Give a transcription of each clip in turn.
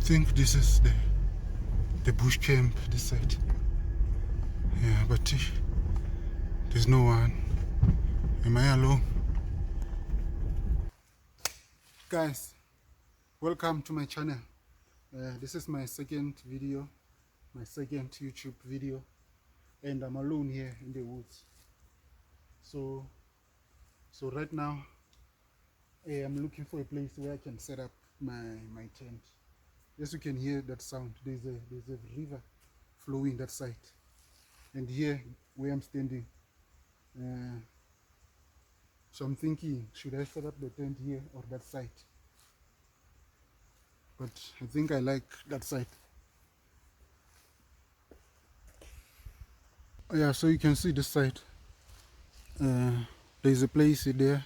think this is the bush camp, this side. Yeah, but there's no one. Am I alone? Guys, welcome to my channel. This is my second video, my second YouTube video, and I'm alone here in the woods. So right now I'm looking for a place where I can set up my tent. As you can hear that sound, there's a river flowing that side, and here where I'm standing, so I'm thinking, should I set up the tent here or that side? But I think I like that side. Yeah, so you can see this side. There's a place there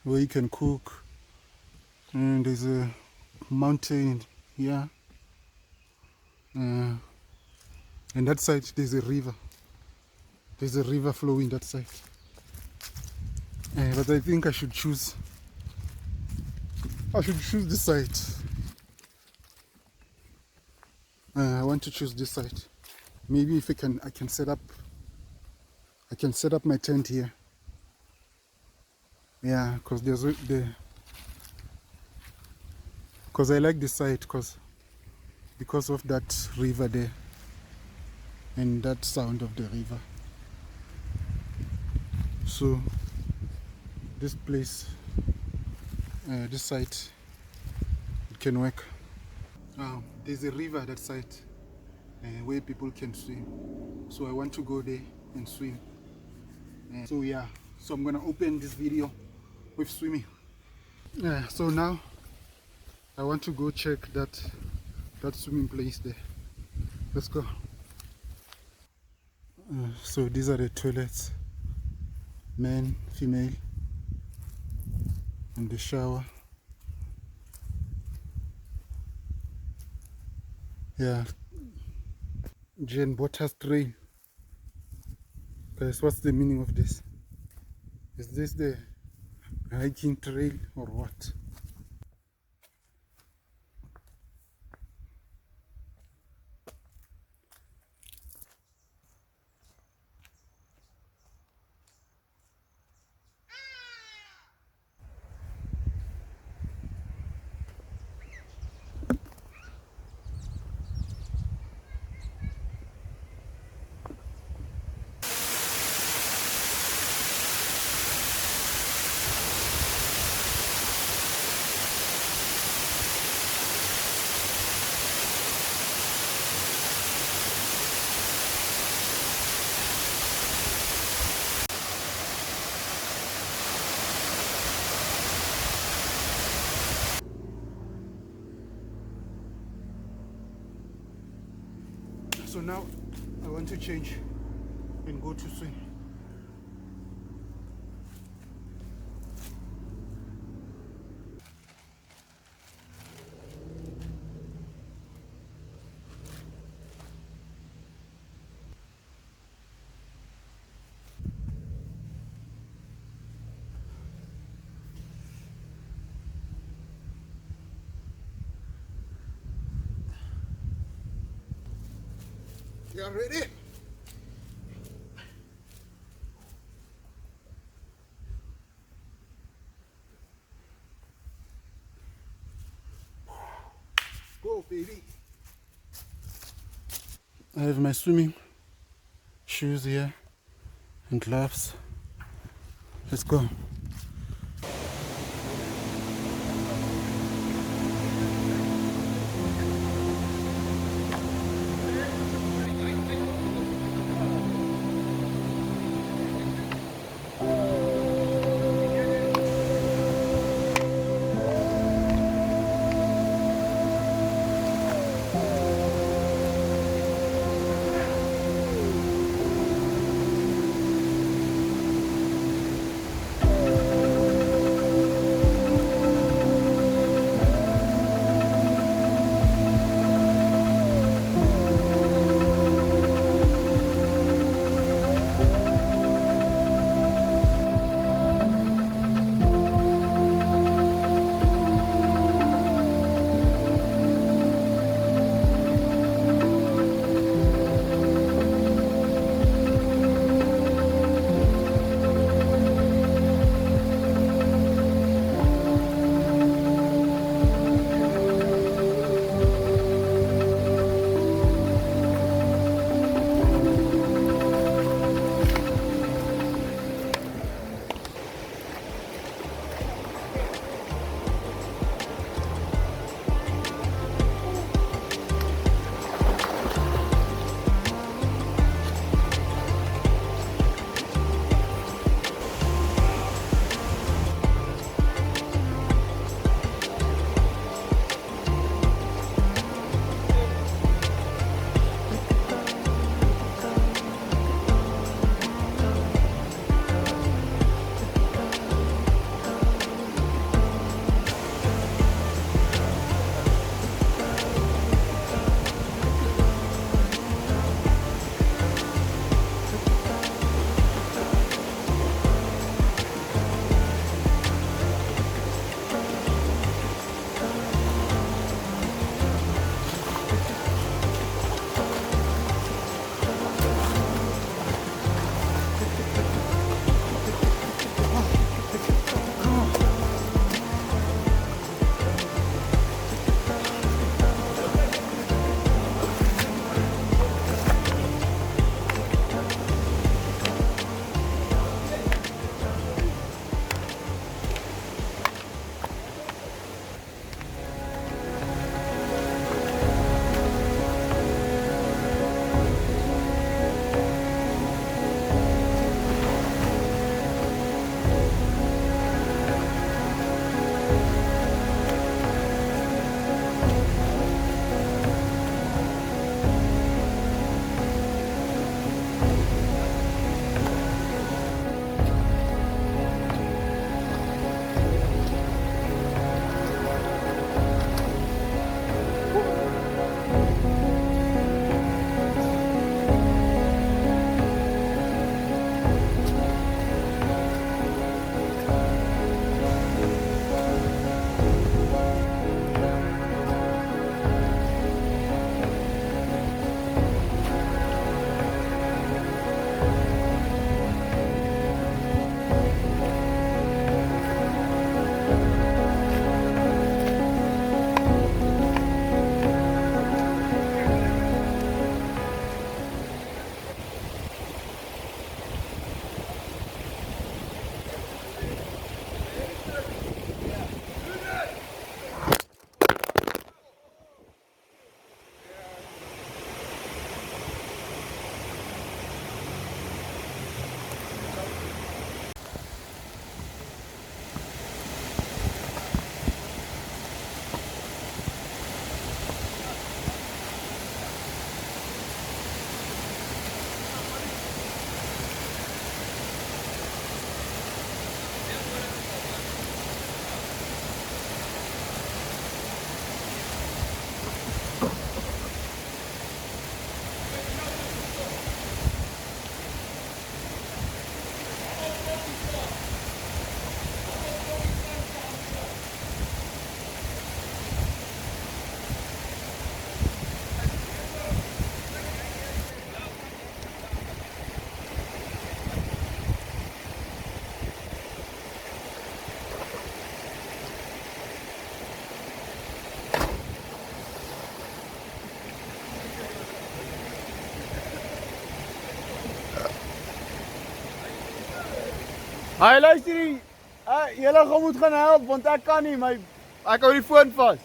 where you can cook, and there's a mountain here, and that side there's a river. There's a river flowing that side. But I think I should choose this side. I want to choose this side. Maybe if I can set up my tent here. Yeah, because because I like this side because of that river there and that sound of the river. So this place, this side, it can work. There's a river that side where people can swim. So I want to go there and swim. So yeah, so I'm gonna open this video with swimming. Yeah, so now I want to go check that swimming place there. Let's go. So these are the toilets, men, female, and the shower. Yeah, Jane Bottas trail. Guys, what's the meaning of this? Is this the hiking trail or what? So now I want to change and go to swim. You are ready? Go, baby. I have my swimming shoes here and gloves. Let's go. Hy luister nie. Julle gaan moet gaan help want ek kan nie, ek hou die foon vas.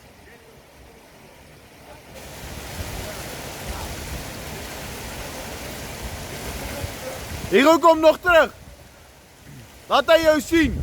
Hugo kom nog terug. Laat hy jou sien.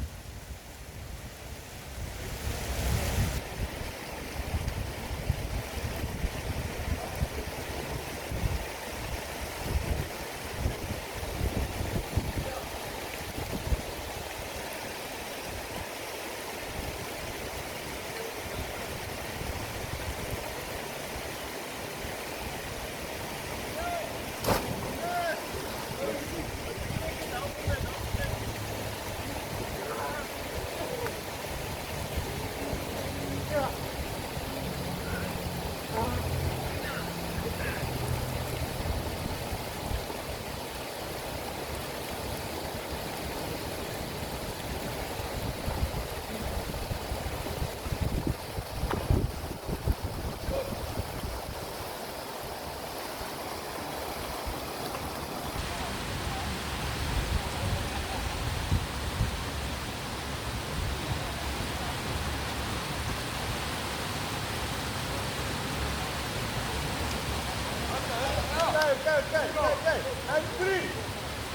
Okay. And 3,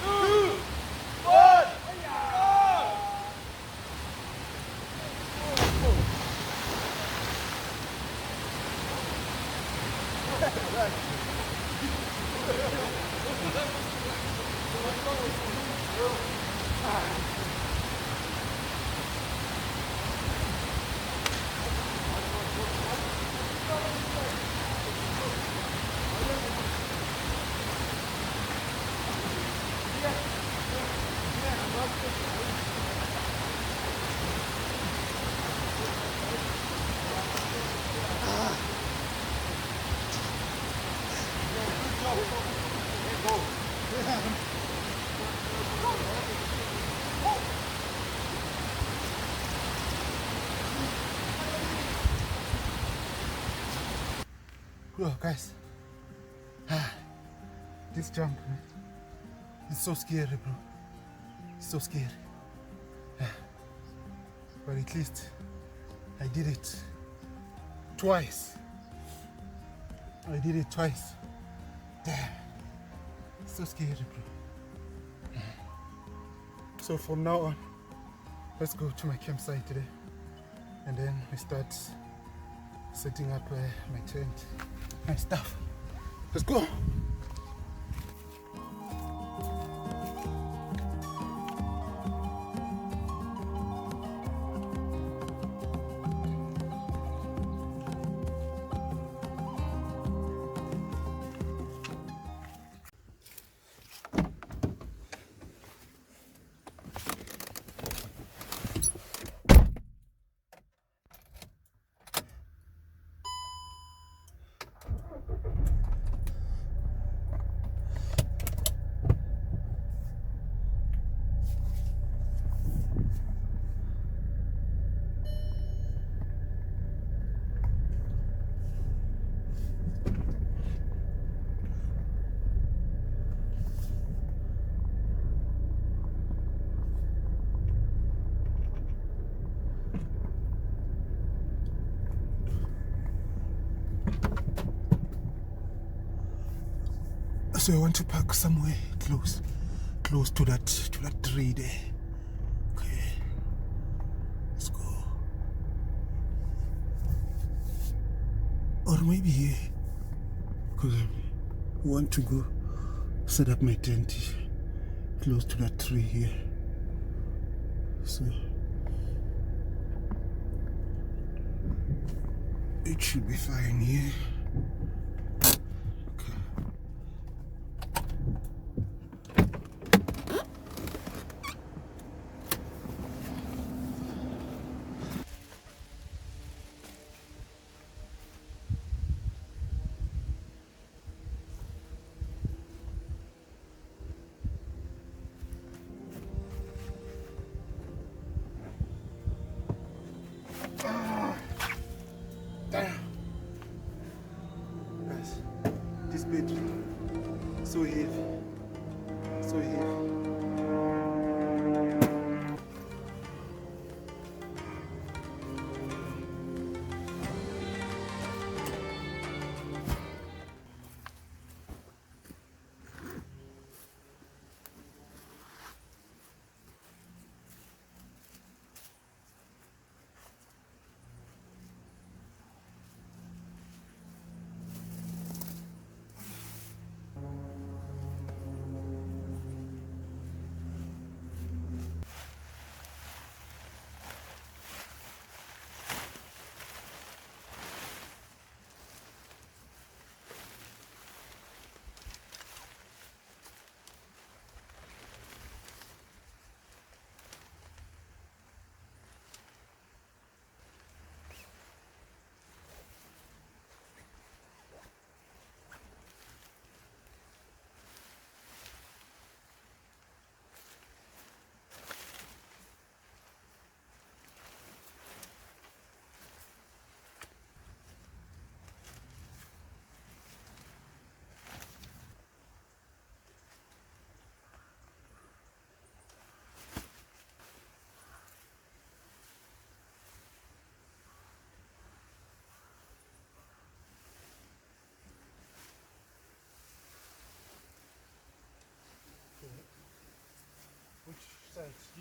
2, 1. Whoa, guys, this jump is so scary, bro. It's so scary. But at least I did it twice. I did it twice. Damn, it's so scary, bro. So from now on, let's go to my campsite today, and then we start setting up my tent, my stuff. Let's go. So I want to park somewhere close to that tree there. Okay, let's go. Or maybe here, because I want to go set up my tent close to that tree here. So it should be fine here. Damn.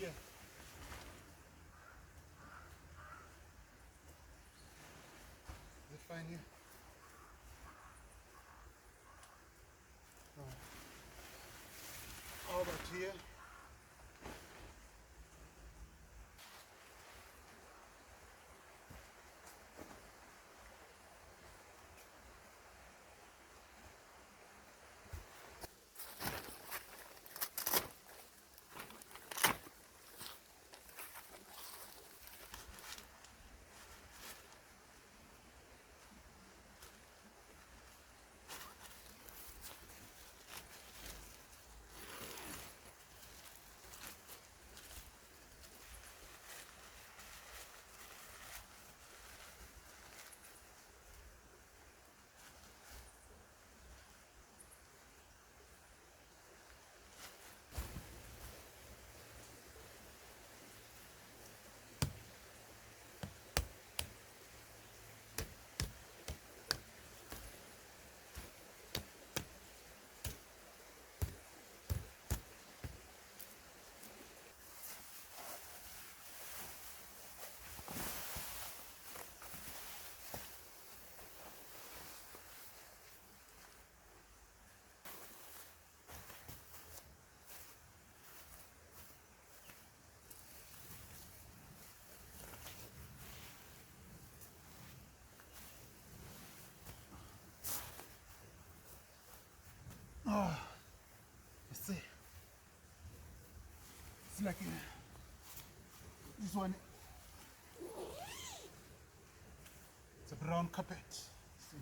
here. Is it fine here? Alright. How about here? Oh, you see, it's like this one. It's a brown carpet. See?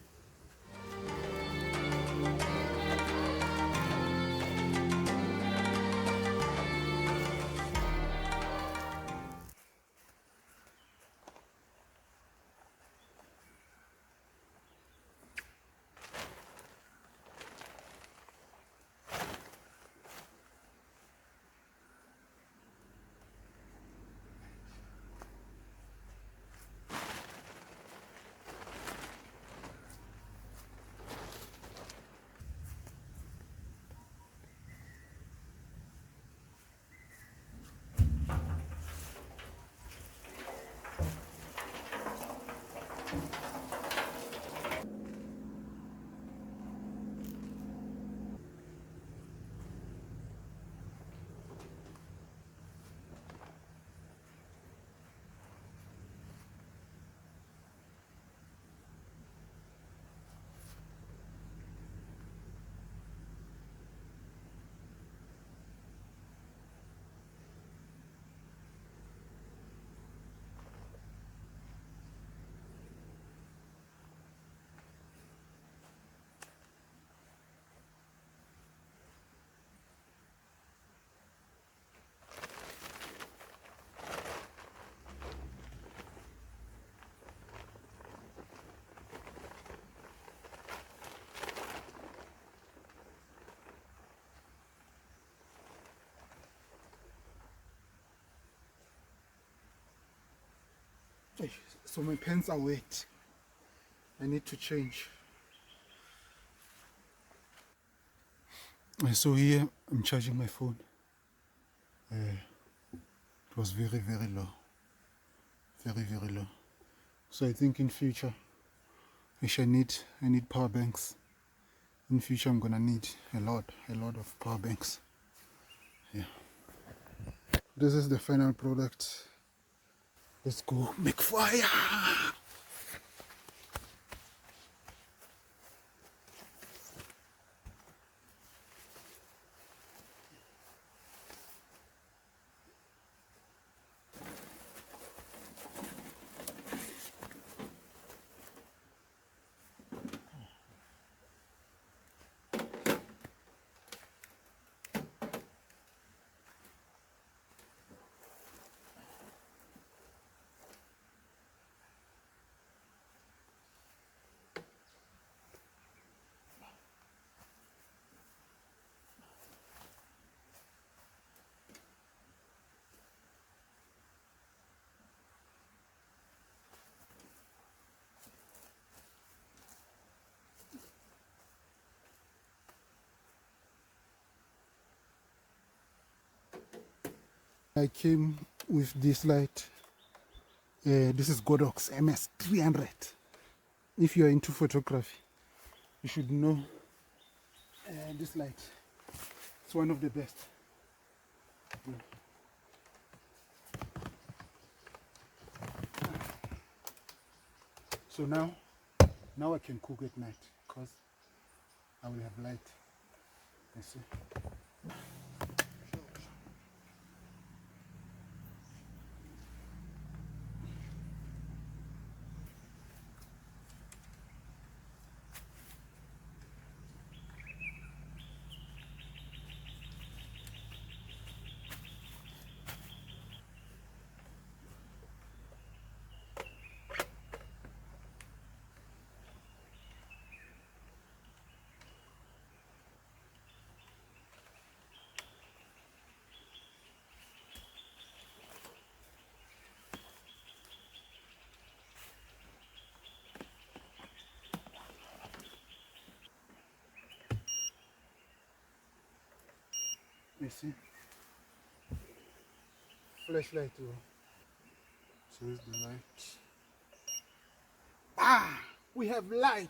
So my pants are wet. I need to change. So here I'm charging my phone. It was very, very low. Very, very low. So I think in future, I need power banks. In future I'm gonna need a lot of power banks. Yeah. This is the final product. Let's go make fire. I came with this light. This is Godox MS 300. If you are into photography, you should know this light. It's one of the best. So now I can cook at night because I will have light. You see. You see? Flashlight too. So here's the light. Ah! We have light!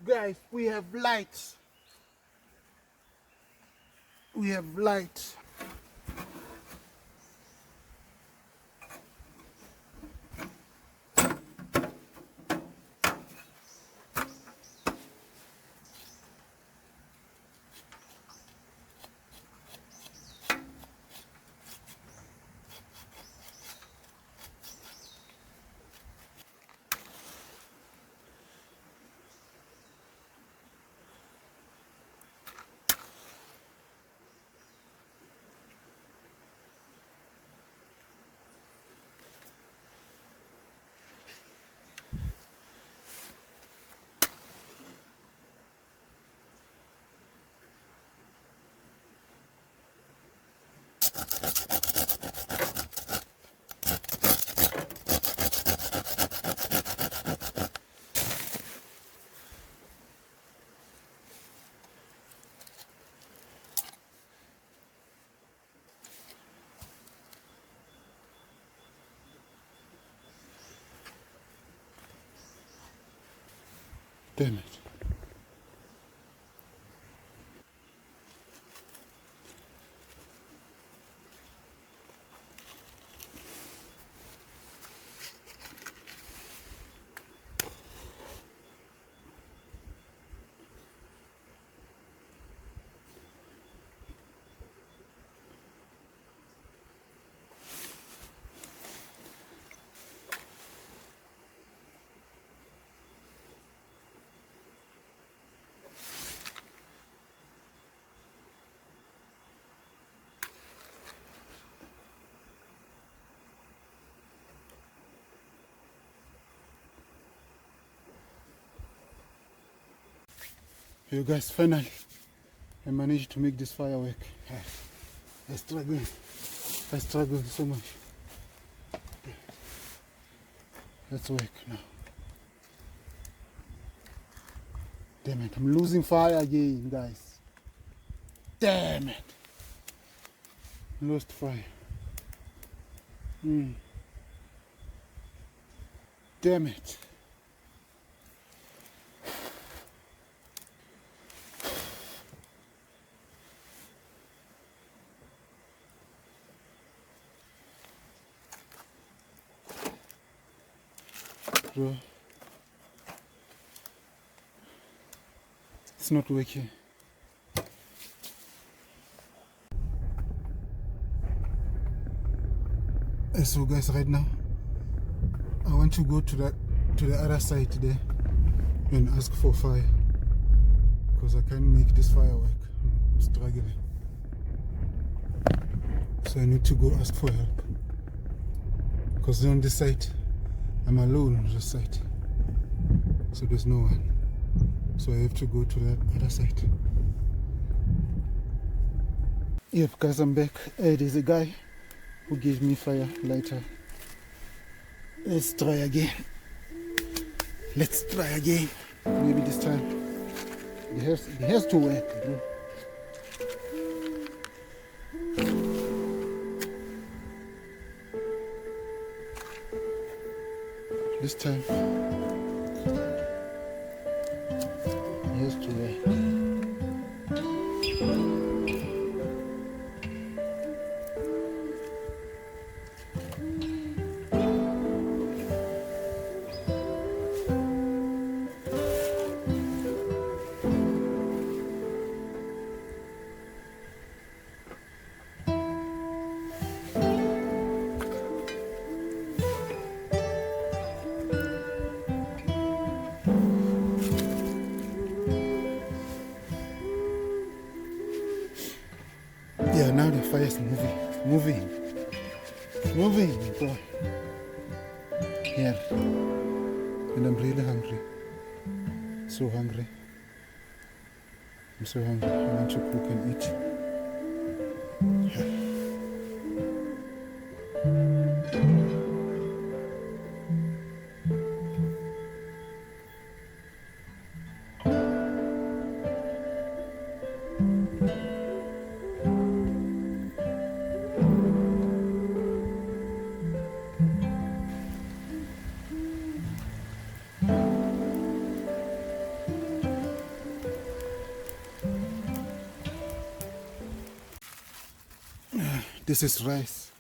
Guys, we have light! We have light. Damn it. You guys, finally, I managed to make this fire work. I struggled so much. Let's work now. Damn it, I'm losing fire again, guys. Damn it. Lost fire. Damn it. Bro, it's not working. So guys, right now I want to go to the other side there and ask for fire because I can't make this fire work. I'm struggling. So I need to go ask for help because on this side I'm alone on this side, so there's no one. So I have to go to that other side. Yep, guys, I'm back. There's a guy who gave me fire lighter. Let's try again. Let's try again. Maybe this time it has to work, bro. This time he has to wait. Yeah, now the fire is moving, boy. Here, and I'm really hungry. So hungry. I'm so hungry. I want to cook and eat. This is rice.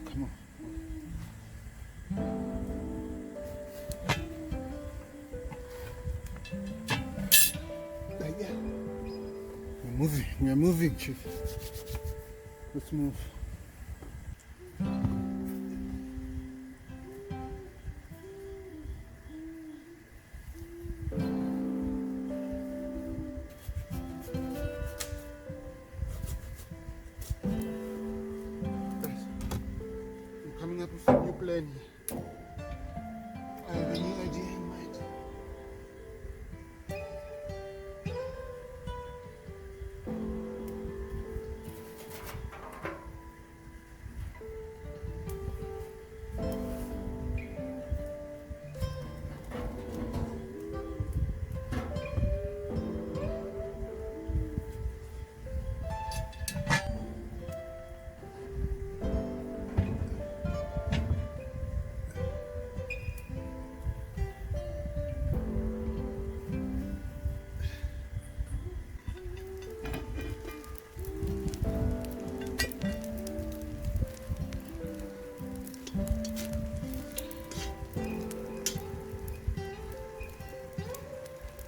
Come on. Yeah. We're moving, Chief. Let's move. I'm coming up with a new plan here. I have a new idea in mind.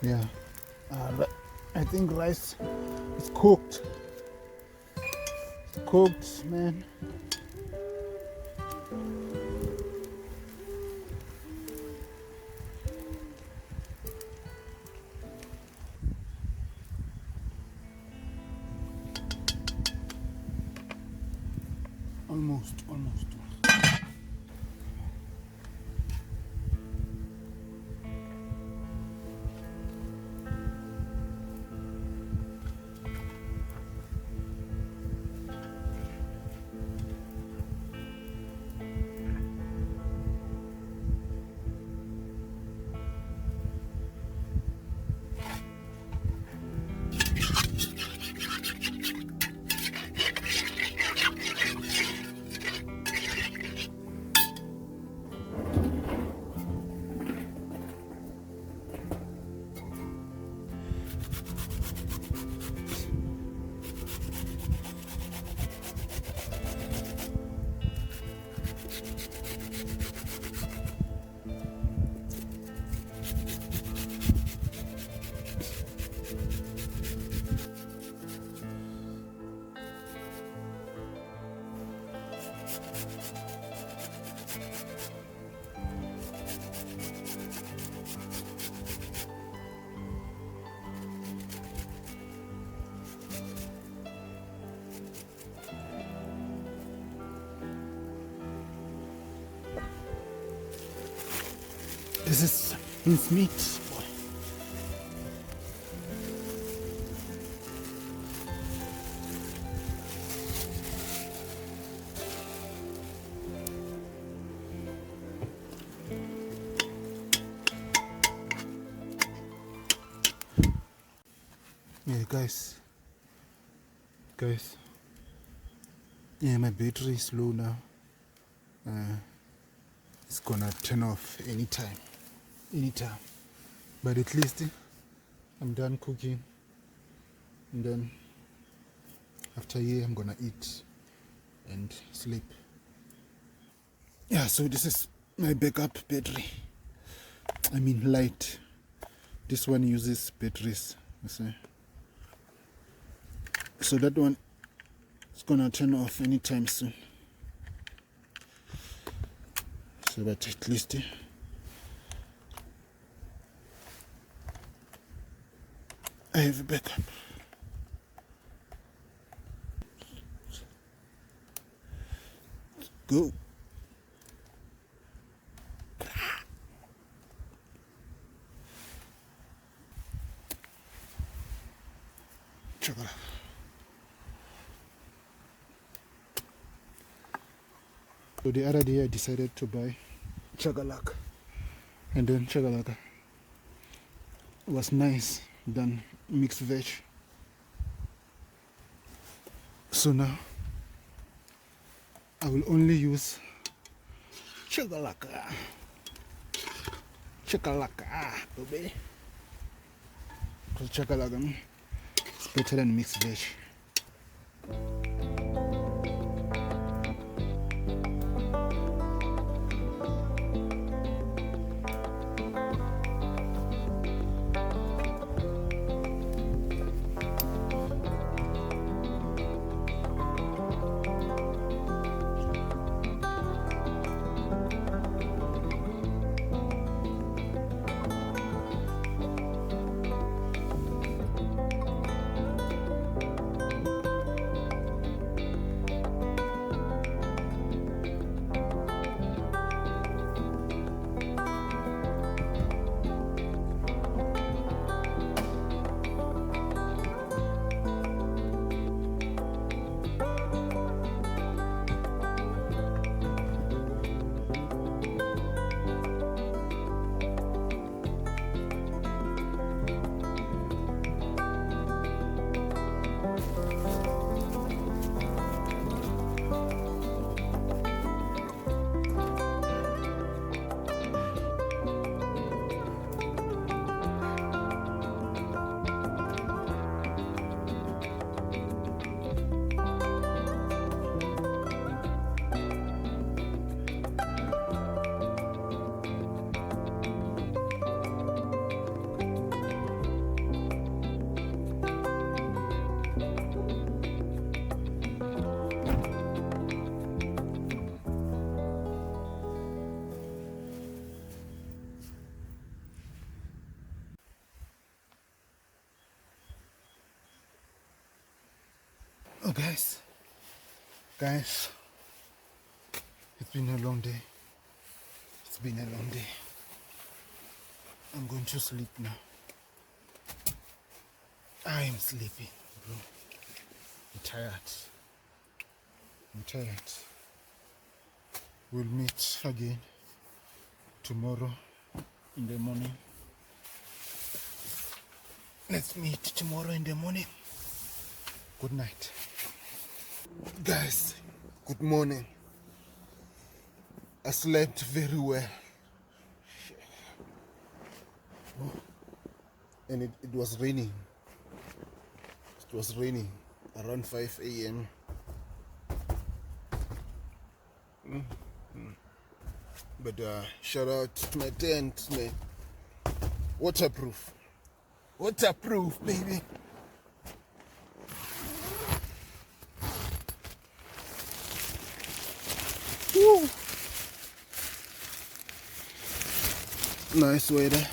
Yeah, I think rice is cooked. It's cooked, man. Almost. This is mince meat, boy. Yeah, guys. Yeah, my battery is low now. It's gonna turn off anytime. But at least I'm done cooking, and then after here I'm gonna eat and sleep. Yeah, so this is my backup battery. I mean light. This one uses batteries, you see. So that one is gonna turn off anytime soon. So that at least I have a backup. Go. Chocolate. So the other day I decided to buy chagalaka, and then chagalaka was nice than mixed veg. So now I will only use chagalaka, baby. Because chagalaka is better than mixed veg. Oh guys, it's been a long day. I'm going to sleep now. I am sleepy, bro. I'm tired. We'll meet again tomorrow in the morning. Let's meet tomorrow in the morning. Good night. Guys, good morning. I slept very well. And it was raining. It was raining around 5 a.m. But shout out to my tent, man. Waterproof, baby. Woo. Nice weather.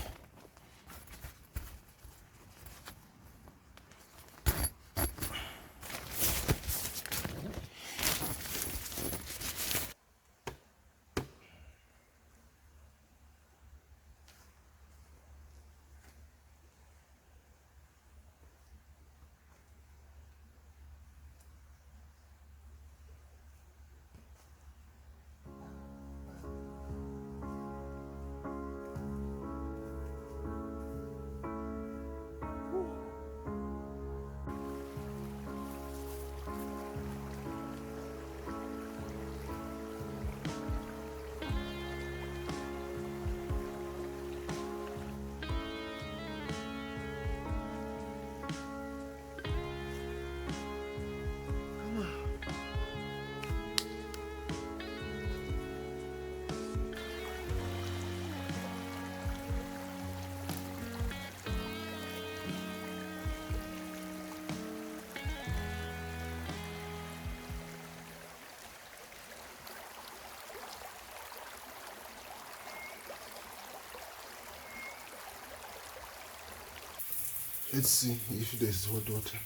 Let's see if there's hot water.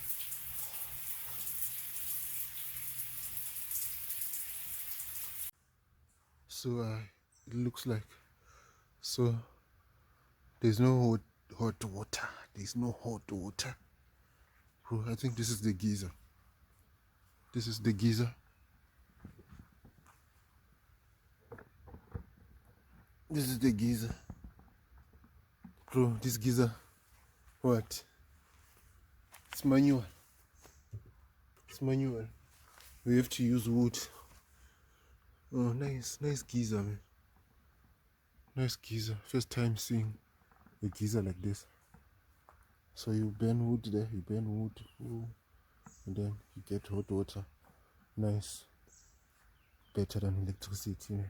So it looks like so there's no hot water. There's no hot water. Oh, I think this is the geyser. This is the geyser. This is the geyser. Bro, this geyser, what? It's manual. It's manual. We have to use wood. Oh, nice geyser, man. Nice geyser. First time seeing a geyser like this. So you burn wood there, you burn wood, ooh, and then you get hot water. Nice. Better than electricity, man.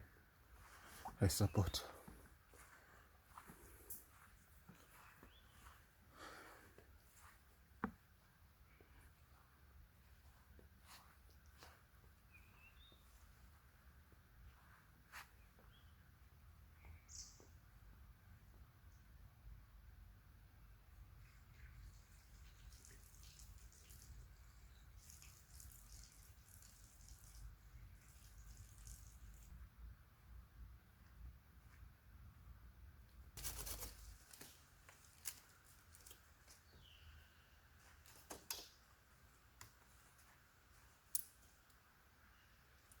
I support.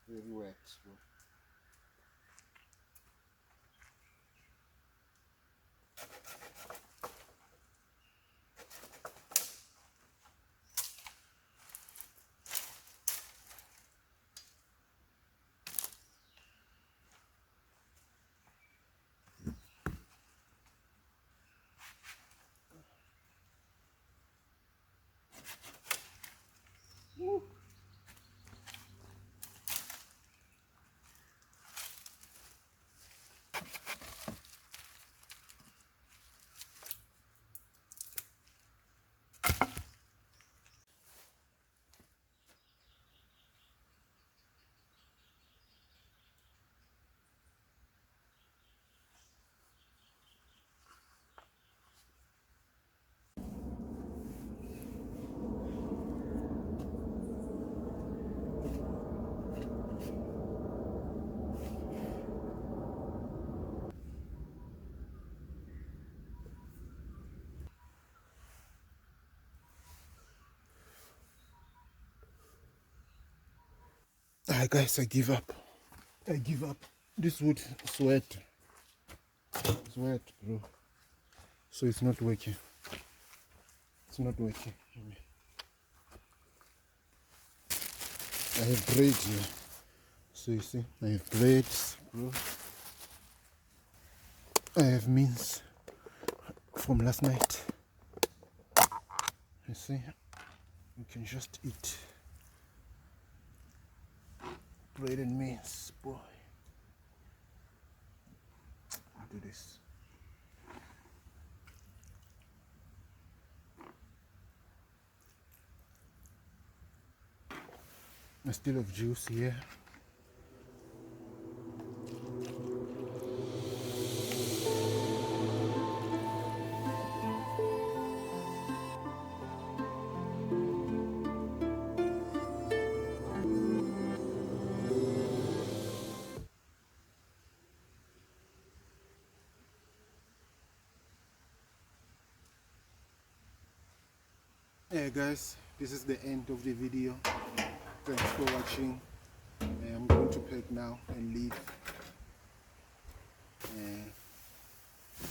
Very wet. Guys, I give up. I give up. This wood is wet. It's wet, bro. So it's not working. It's not working. I have braids here. So you see, I have braids, bro. I have mince from last night. You see, you can just eat bread and mince, boy. Do this. I still have juice here. Yeah guys, this is the end of the video. Thanks for watching. I'm going to pack now and leave.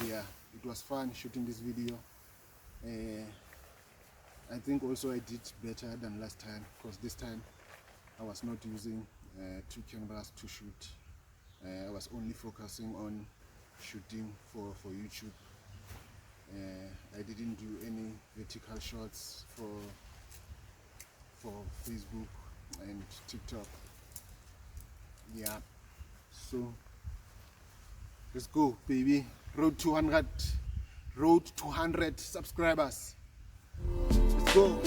Yeah, it was fun shooting this video. I think also I did better than last time, because this time I was not using two cameras to shoot. I was only focusing on shooting for YouTube. I didn't do any vertical shots for Facebook and TikTok. Yeah, so let's go, baby. Road 200 subscribers. Let's go.